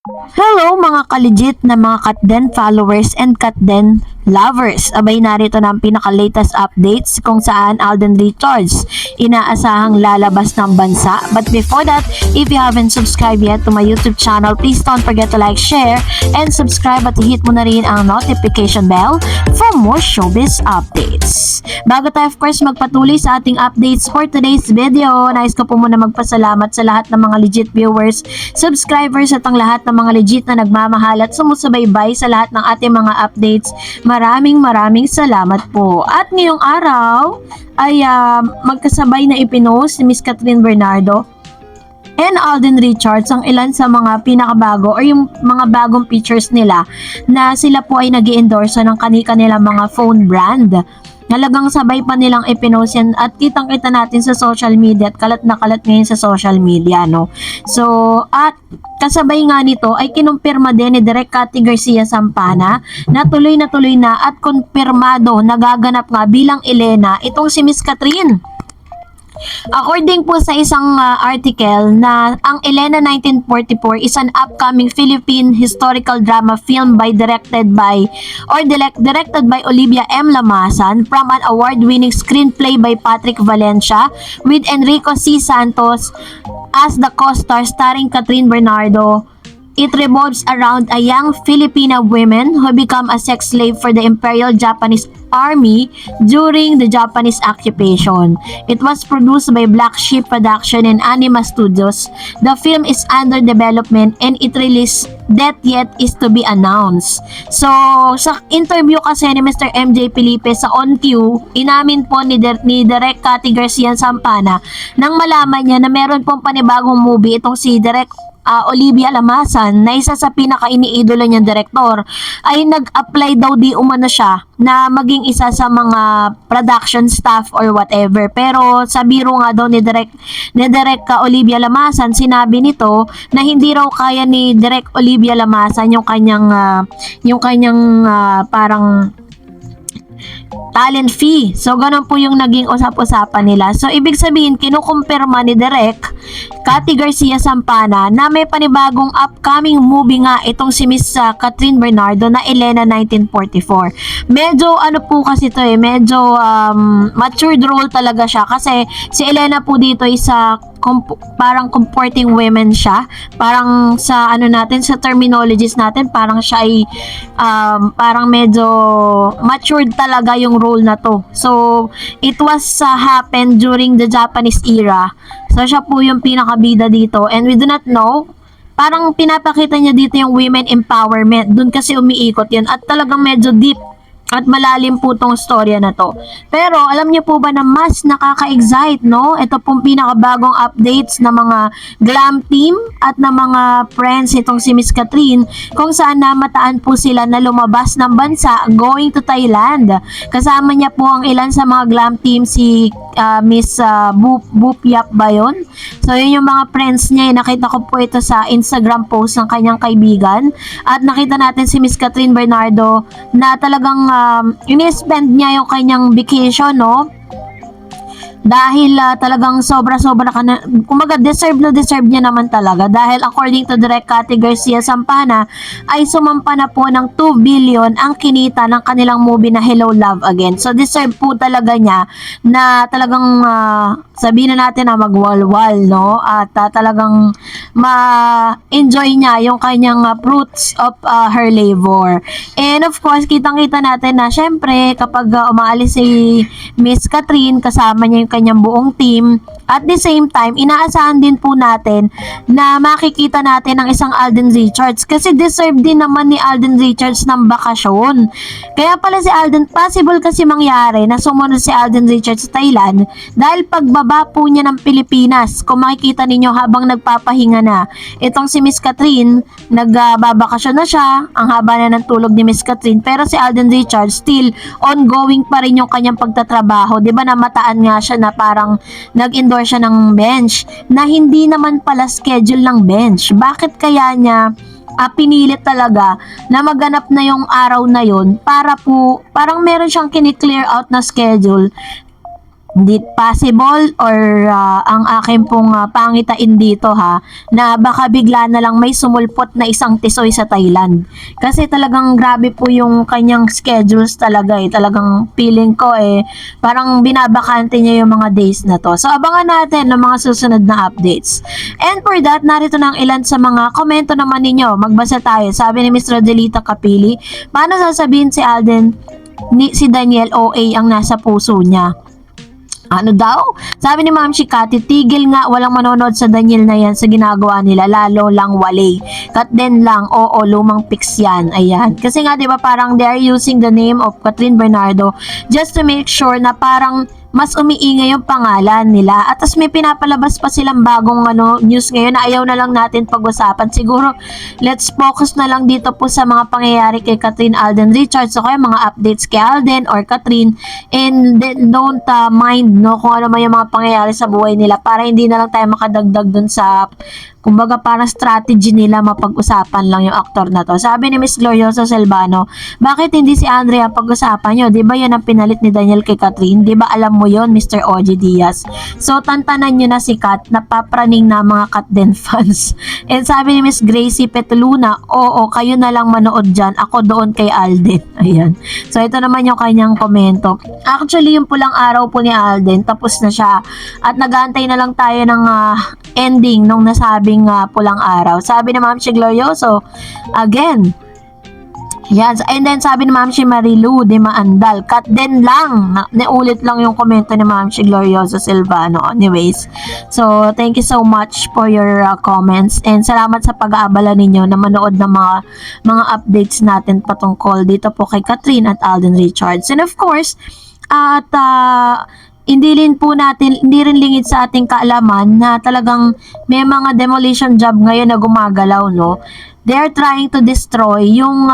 Hello mga ka-legit na mga Katden followers and Katden lovers. Abay narito na ang pinaka-latest updates kung saan Alden Richards inaasahang lalabas ng bansa. But before that, if you haven't subscribed yet to my YouTube channel, please don't forget to like, share, and subscribe at hit mo na rin ang notification bell for more showbiz updates. Bago tayo of course magpatuloy sa ating updates for today's video, nais ko po muna magpasalamat sa lahat ng mga legit viewers, subscribers at ang lahat ng mga legit na nagmamahal at sumusubaybay sa lahat ng ating mga updates. Maraming salamat po. At ngayong araw ay magkasabay na ipinost ni Miss Catherine Bernardo and Alden Richards ang ilan sa mga pinakabago or yung mga bagong features nila na sila po ay nag-i-endorse ng kanilang mga phone brand. Halagang sabay pa nilang ipinost yan at kitang-kita natin sa social media at kalat na kalat ngayon sa social media, no? So, at kasabay nga nito ay kinumpirma din ni Direk Cathy Garcia Sampana na tuloy na at kumpirmado nagaganap nga bilang Elena itong si Miss Catherine. According po sa isang article na ang Elena 1944 is an upcoming Philippine historical drama film directed by Olivia M. Lamasan from an award-winning screenplay by Patrick Valencia with Enrico C. Santos as the co-star starring Catherine Bernardo. It revolves around a young Filipina woman who become a sex slave for the Imperial Japanese Army during the Japanese occupation. It was produced by Black Sheep Production and Anima Studios. The film is under development and it release date yet is to be announced. So, sa interview kasi ni Mr. MJ Felipe sa On Q, inamin po ni Direk Cathy Garcia Sampana nang malaman niya na meron pong panibagong movie itong si Direk Olivia Lamasan na isa sa pinaka-iniidolo niyang direktor ay nag-apply daw di umano siya na maging isa sa mga production staff or whatever. Pero sa biro nga daw ni Direk Olivia Lamasan, sinabi nito na hindi raw kaya ni Direk Olivia Lamasan yung kanyang parang talent fee. So, ganun po yung naging usap-usapan nila. So, ibig sabihin, kinukumpirma ni Direk Cathy Garcia Sampana na may panibagong upcoming movie nga itong si Miss Catherine Bernardo na Elena 1944. Medyo ano po kasi to medyo matured role talaga siya kasi si Elena po dito is parang comforting women siya. Parang sa sa terminologies natin, parang siya ay parang medyo matured talaga yung role na to. So, it was happened during the Japanese era. So, siya po yung pinakabida dito. And we do not know, parang pinapakita niya dito yung women empowerment. Doon kasi umiikot yun. At talagang medyo deep at malalim po tong storya na to. Pero alam niyo po ba na mas nakaka-excite, no? Ito pong pinakabagong updates ng mga glam team at ng mga friends itong si Miss Catherine kung saan namataan po sila na lumabas ng bansa going to Thailand. Kasama niya po ang ilan sa mga glam team si Miss Boop Yap ba yun? So yun yung mga friends niya. Nakita ko po ito sa Instagram post ng kanyang kaibigan at nakita natin si Miss Catherine Bernardo na talagang ini-spend niya yung kanyang vacation, no? Dahil talagang sobra-sobra kumaga deserve niya naman talaga dahil according to Direk Cathy Garcia Sampana ay sumampa na po ng 2 billion ang kinita ng kanilang movie na Hello Love Again. So deserve po talaga niya na talagang sabihin na natin na magwalwal, no? At talagang ma-enjoy niya yung kanyang fruits of her labor. And of course, kitang-kita natin na syempre kapag umaalis si Miss Catherine, kasama niya yung kanyang buong team. At the same time, inaasahan din po natin na makikita natin ang isang Alden Richards kasi deserve din naman ni Alden Richards ng bakasyon. Kaya pala si Alden, possible kasi mangyari na sumunod si Alden Richards sa Thailand dahil pagbaba po niya ng Pilipinas, kung makikita ninyo habang nagpapahinga na itong si Miss Catherine, nagbabakasyon na siya, ang haba na ng tulog ni Miss Catherine, pero si Alden Richards still ongoing pa rin yung kanyang pagtatrabaho. Diba namataan nga siya na parang nag-endorse siya ng bench na hindi naman pala schedule ng bench. Bakit kaya niya pinilit talaga na maganap na yung araw na yon para po parang meron siyang kini-clear out na schedule Hindi possible or ang akin pong pangitain dito ha, na baka bigla na lang may sumulpot na isang tisoy sa Thailand. Kasi talagang grabe po yung kanyang schedules talaga eh. Talagang feeling ko eh, parang binabakante niya yung mga days na to. So abangan natin ng mga susunod na updates. And for that, narito na ang ilan sa mga komento naman ninyo. Magbasa tayo. Sabi ni Ms. Rodelita Capili, paano sasabihin si Alden si Daniel OA ang nasa puso niya? Ano daw? Sabi ni Ma'am Shikati, tigil nga, walang manonood sa Daniel na yan sa ginagawa nila, lalo lang wale. Cut din lang, oo, lumang pics yan. Ayan. Kasi nga, di ba, parang they are using the name of Catherine Bernardo just to make sure na parang mas umiingay yung pangalan nila. At tas may pinapalabas pa silang bagong news ngayon na ayaw na lang natin pag-usapan. Siguro, let's focus na lang dito po sa mga pangyayari kay Catherine Alden Richards o kaya mga updates kay Alden or Catherine, and then don't mind kung ano man yung mga pangyayari sa buhay nila para hindi na lang tayo makadagdag dun sa kumbaga parang strategy nila, mapag-usapan lang yung aktor na to. Sabi ni Miss Gloriosa Selvano, bakit hindi si Andrea pag-usapan nyo? Di ba yan ang pinalit ni Daniel kay Catherine? Di ba alam mo yon, Mr. OG Diaz? So, tantanan nyo na si Kat, napapraning na mga Kat Den fans. And sabi ni Miss Gracie Petuluna, oo, kayo na lang manood dyan. Ako doon kay Alden. Ayan. So, ito naman yung kanyang komento. Actually, yung pulang araw po ni Alden, tapos na siya. At nag-aantay na lang tayo ng ending nung nasabing pulang araw. Sabi ni Ma'am Shi Glorioso, again, yan. And then sabi ni Ma'am Shi Marilu de Maandal, cut din lang. Naulit lang yung komento ni Ma'am Shi Glorioso Silvano. Anyways, so thank you so much for your comments and salamat sa pag-aabala ninyo na manood ng mga updates natin patungkol dito po kay Catherine at Alden Richards. And of course, at hindi rin lingid sa ating kaalaman na talagang may mga demolition job ngayon na gumagalaw, no? They are trying to destroy yung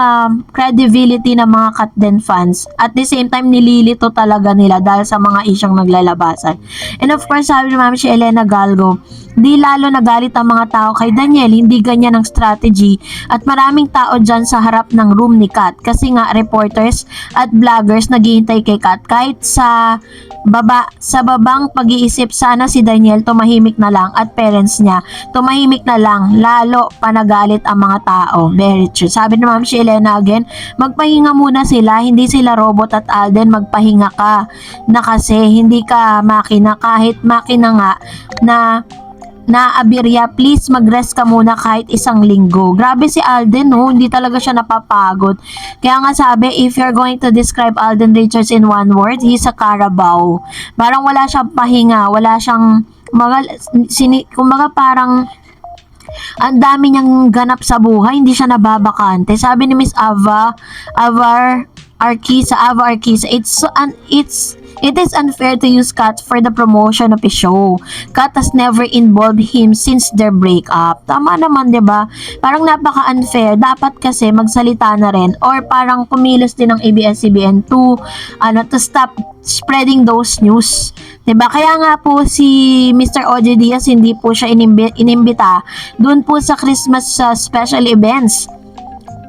credibility ng mga Katden fans. At the same time, nililito talaga nila dahil sa mga isyong naglalabasan. And of course, sabi ni Ma'am si Elena Galgo, di lalo nagalit ang mga tao kay Daniel, hindi ganyan ang strategy. At maraming tao dyan sa harap ng room ni Kat. Kasi nga, reporters at vloggers naghihintay kay Kat. Kahit sa babang pag-iisip, sana si Daniel tumahimik na lang at parents niya tumahimik na lang, lalo panagalit ang mga tao. Very true. Sabi ni Ma'am si Elena again, magpahinga muna sila, hindi sila robot at Alden, magpahinga ka na kasi hindi ka makina, kahit makina nga na naabirya, please mag-rest ka muna kahit isang linggo. Grabe si Alden, no? Hindi talaga siya napapagod. Kaya nga sabi, if you're going to describe Alden Richards in one word, he's a Carabao. Parang wala siyang pahinga, wala siyang kumbaga parang ang dami niyang ganap sa buhay, hindi siya nababakante. Sabi ni Miss Ava Arquisa, it is unfair to use Kat for the promotion of a show. Kat has never involved him since their breakup. Tama naman, 'di ba? Parang napaka-unfair. Dapat kasi magsalita na rin or parang kumilos din ng ABS-CBN to stop spreading those news. 'Di ba? Kaya nga po si Mr. OJ Diaz hindi po siya inimbita doon po sa Christmas special events.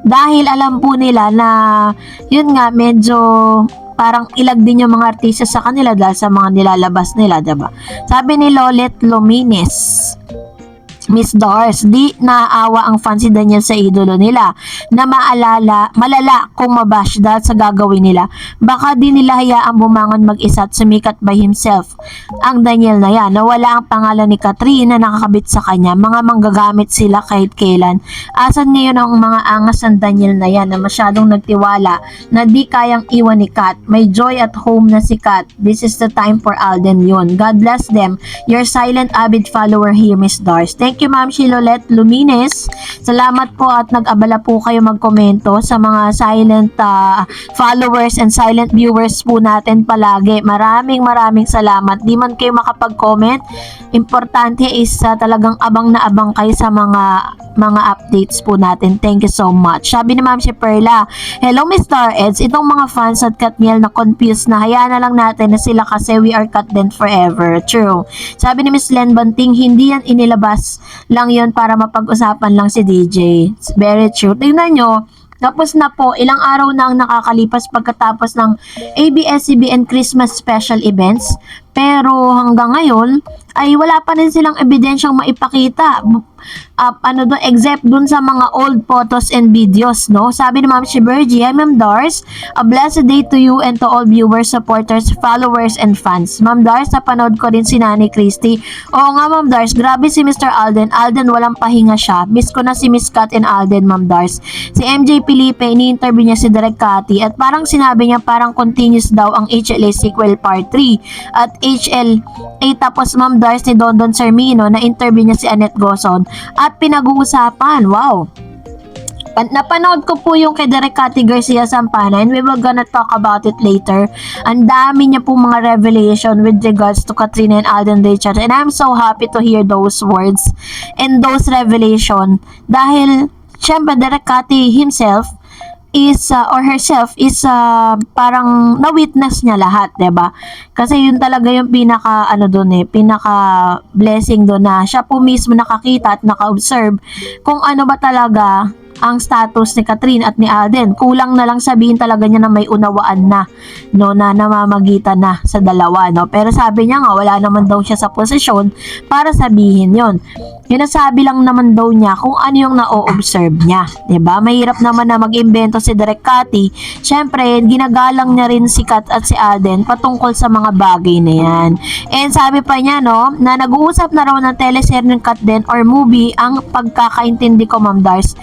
Dahil alam po nila na yun nga medyo parang ilag din yung mga artista sa kanila dahil sa mga nilalabas nila, diba? Sabi ni Lolet Lomines, Miss Dars, di naaawa ang fans si Daniel sa idolo nila na malala kung mabash dahil sa gagawin nila. Baka di nila hayaang bumangon mag-isa at sumikat by himself. Ang Daniel na yan, nawala ang pangalan ni Catherine na nakakabit sa kanya. Mga manggagamit sila kahit kailan. Asan ngayon ang mga angas ng Daniel na yan na masyadong nagtiwala na di kayang iwan ni Kat. May joy at home na si Kat. This is the time for Alden yun. God bless them. Your silent avid follower here, Miss Dars. Thank you, Ma'am Shilolet Lumines. Salamat po at nag-abala po kayo magkomento sa mga silent followers and silent viewers po natin palagi. Maraming salamat. Di man kayo makapag-comment, importante is talagang abang na abang kayo sa mga updates po natin. Thank you so much. Sabi ni Ma'am si Perla, hello Miss Star Eds, itong mga fans at Katniel na confused na hayaan na lang natin na sila kasi we are Katden forever. True. Sabi ni Miss Len Banting, hindi yan inilabas lang yon para mapag-usapan lang si DJ. It's very true. Tingnan nyo, tapos na po, ilang araw na ang nakakalipas pagkatapos ng ABS-CBN Christmas special events. Pero hanggang ngayon ay wala pa rin silang ebidensyang maipakita. Except dun sa mga old photos and videos, no? Sabi ni Ma'am Shiberji, "Hi Ma'am Dars, a blessed day to you and to all viewers, supporters, followers, and fans. Ma'am Dars, napanood ko rin si Nani Christy. Oo nga Ma'am Dars, grabe si Mr. Alden. Alden walang pahinga siya. Miss ko na si Miss Kat and Alden, Ma'am Dars. Si MJ Felipe, ini-interview niya si Direk Cathy at parang sinabi niya parang continuous daw ang HLA sequel part 3 at HLA tapos Ma'am Dars ni Dondon Sermino na interview niya si Annette Gozon at pinag-uusapan. Wow! Napanood ko po yung kay Direk Cathy Garcia Sampana and we will gonna talk about it later. Ang dami niya po mga revelation with regards to Katrina and Alden Richards and I'm so happy to hear those words and those revelation dahil syempre Direk Cathy himself is or herself is parang na-witness niya lahat, 'di ba? Kasi yun talaga yung pinaka pinaka blessing doon na siya po mismo nakakita at naka-observe kung ano ba talaga ang status ni Catherine at ni Alden. Kulang na lang sabihin talaga niya na may unawaan na, no, na namamagitan na sa dalawa, no. Pero sabi niya nga wala naman daw siya sa posisyon para sabihin 'yon. Yun nasabi lang naman daw niya kung ano yung na-o-observe niya, 'di ba? Mahirap naman na mag-imbento si Direk Cathy. Syempre, ginagalang niya rin si Kat at si Alden patungkol sa mga bagay na 'yan. And sabi pa niya, no, na nag-uusap na raw ng teleserye ng Kat din or movie ang pagkakaintindi ko, Ma'am Dars.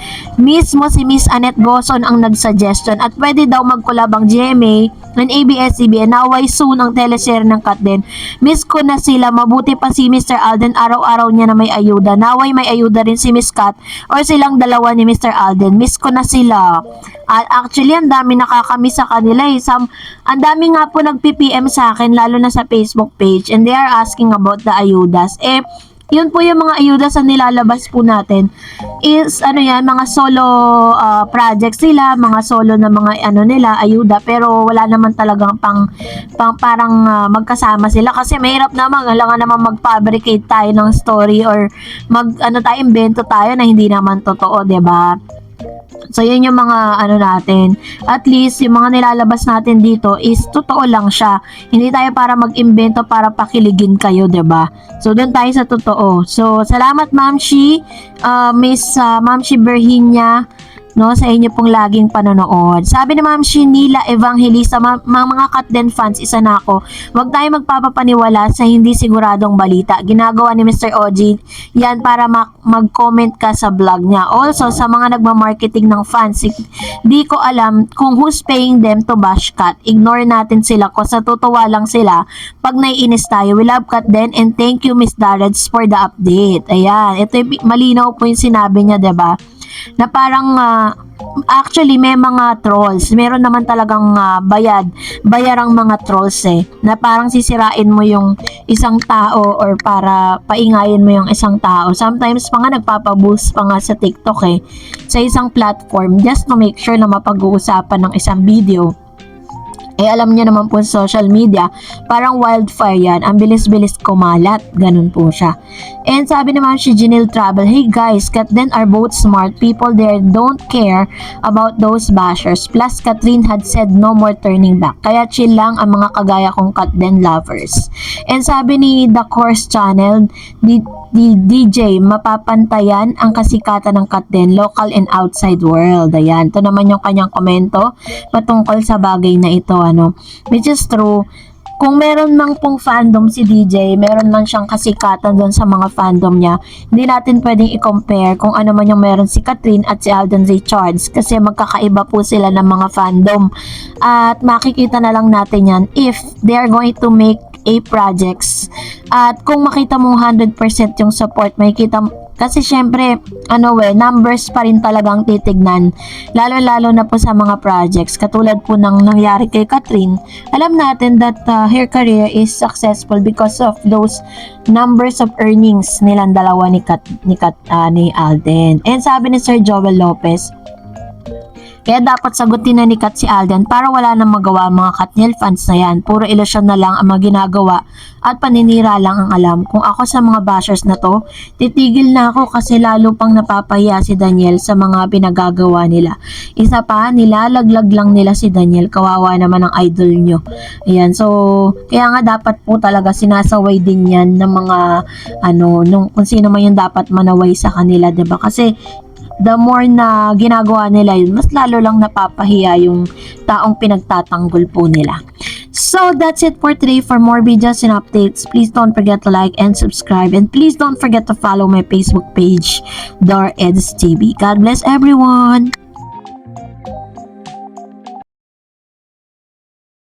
Mismo si Miss Annette Gozon ang nag-suggestion at pwede daw mag-collab ang GMA and ABS-CBN. Naway soon ang teleserye ng Kat din. Miss ko na sila, mabuti pa si Mr. Alden, araw-araw niya na may ayuda. Naway may ayuda rin si Miss Kat or silang dalawa ni Mr. Alden. Miss ko na sila. At actually, ang dami nakakamiss sa kanila eh. Ang dami nga po nag-PPM sa akin, lalo na sa Facebook page, and they are asking about the ayudas. Yun po yung mga ayudas na nilalabas po natin is mga solo projects sila, mga solo na mga nila ayuda, pero wala naman talagang parang magkasama sila kasi mahirap naman, kailangan naman mag-fabricate tayo ng story or invento tayo na hindi naman totoo, 'di ba? So, yun yung mga natin. At least, yung mga nilalabas natin dito is totoo lang siya. Hindi tayo para mag-imbento para pakiligin kayo, 'di ba? So, doon tayo sa totoo. So, salamat Ma'am Shi, Ma'am Shi Berhinia, no, sa inyo pong laging panonood. Sabi ni Ma'am Shinila Evangelista, mga Katden fans, isa na ako. Huwag tayo magpapapaniwala sa hindi siguradong balita. Ginagawa ni Mr. OG yan para mag-comment ka sa vlog niya. Also, sa mga nagmamarketing ng fans, di ko alam kung who's paying them to bash Kat. Ignore natin sila kung sa tutuwa lang sila pag naiinis tayo. We love Katden and thank you Miss Darreds for the update. Ayan, ito malinaw po yung sinabi niya, 'di ba? Na parang actually may mga trolls. Meron naman talagang bayarang mga trolls na parang sisirain mo yung isang tao or para paingayin mo yung isang tao. Sometimes pa nga nagpapaboost pa nga sa TikTok sa isang platform just to make sure na mapag-uusapan ng isang video. Alam niyo naman po sa social media, parang wildfire yan. Ang bilis-bilis kumalat. Ganun po siya. And sabi naman si Janelle Travel, "Hey guys, Katden are both smart people there. Don't care about those bashers. Plus, Catherine had said no more turning back. Kaya chill lang ang mga kagaya kong Katden lovers." And sabi ni The Course Channel, di DJ, mapapantayan ang kasikatan ng Katden, local and outside world. Ayan, ito naman yung kanyang komento patungkol sa bagay na ito, which is true. Kung meron mang pong fandom si DJ, meron man siyang kasikatan doon sa mga fandom niya, hindi natin pwedeng i-compare kung ano man yung meron si Catherine at si Alden Richards kasi magkakaiba po sila ng mga fandom. At makikita na lang natin yan if they are going to make projects. At kung makita mo 100% yung support, makikita kasi syempre, numbers pa rin talagang titignan. Lalo-lalo na po sa mga projects. Katulad po ng nangyari kay Catherine, alam natin that her career is successful because of those numbers of earnings nilang dalawa ni Alden. And sabi ni Sir Joel Lopez, Kaya dapat sagutin na ni Kat si Alden para wala nang magawa ang mga Katniel fans na yan. Puro ilusyon na lang ang mga ginagawa at paninira lang ang alam. Kung ako sa mga bashers na to, titigil na ako kasi lalo pang napapahiya si Daniel sa mga pinagagawa nila. Isa pa, nilalaglag lang nila si Daniel. Kawawa naman ang idol nyo. Ayan, so kaya nga dapat po talaga sinasaway din yan ng mga kung sino man yung dapat manaway sa kanila, 'di ba? Kasi the more na ginagawa nila yun, mas lalo lang napapahiya yung taong pinagtatanggol po nila. So that's it for today. For more videos and updates, please don't forget to like and subscribe, and please don't forget to follow my Facebook page, Dor Eds TV. God bless everyone!